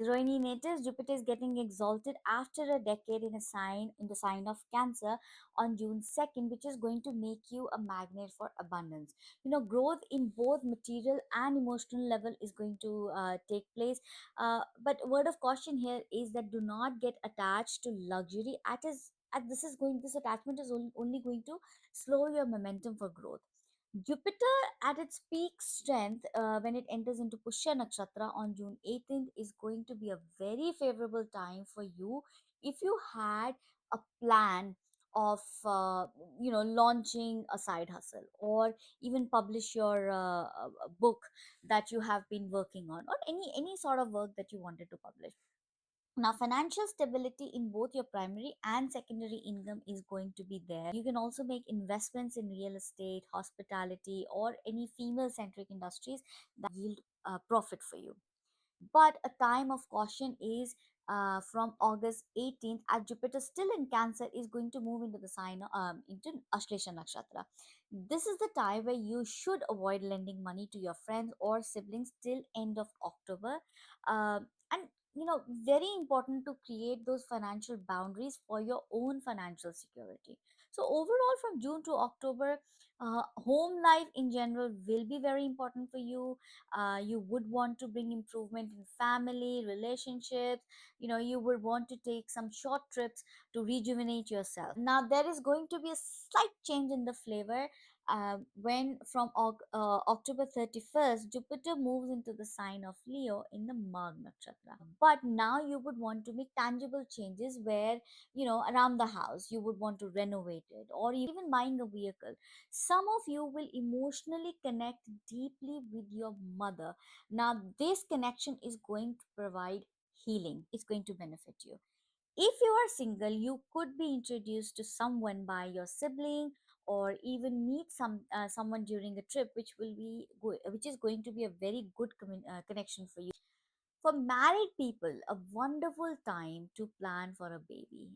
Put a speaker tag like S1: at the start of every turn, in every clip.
S1: Rohini natives, Jupiter is getting exalted after a decade in the sign of Cancer on June 2nd, which is going to make you a magnet for abundance. Growth in both material and emotional level is going to take place. But word of caution here is that do not get attached to luxury. This attachment is only going to slow your momentum for growth. Jupiter at its peak strength, when it enters into Pushya Nakshatra on June 18th, is going to be a very favorable time for you if you had a plan of launching a side hustle, or even publish your book that you have been working on, or any sort of work that you wanted to publish. Now, financial stability in both your primary and secondary income is going to be there. You can also make investments in real estate, hospitality, or any female centric industries that yield profit for you. But a time of caution is from August 18th, as Jupiter still in Cancer is going to move into the sign into Ashlesha Nakshatra. This is the time where you should avoid lending money to your friends or siblings till end of October. And very important to create those financial boundaries for your own financial security. So overall, from June to October, home life in general will be very important for you. You would want to bring improvement in family relationships. You would want to take some short trips to rejuvenate yourself. Now there is going to be a slight change in the flavor when from October 31st, Jupiter moves into the sign of Leo in the Magh Nakshatra. But now you would want to make tangible changes where, around the house, you would want to renovate it, or even buying a vehicle. Some of you will emotionally connect deeply with your mother. Now, this connection is going to provide healing, it's going to benefit you. If you are single, you could be introduced to someone by your sibling, or even meet someone during a trip, which is going to be a very good connection for you. For married people, a wonderful time to plan for a baby.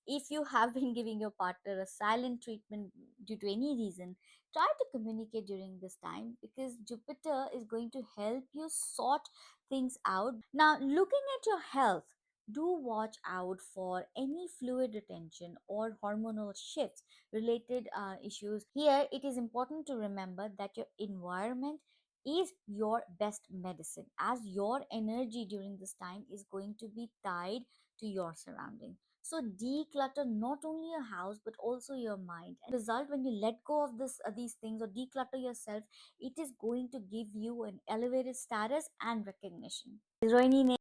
S1: If you have been giving your partner a silent treatment due to any reason, try to communicate during this time, because Jupiter is going to help you sort things out. Now, looking at your health, do watch out for any fluid retention or hormonal shifts related issues. Here, it is important to remember that your environment is your best medicine, as your energy during this time is going to be tied to your surrounding. So declutter not only your house but also your mind. And result, when you let go of these things, or declutter yourself, it is going to give you an elevated status and recognition. Rohini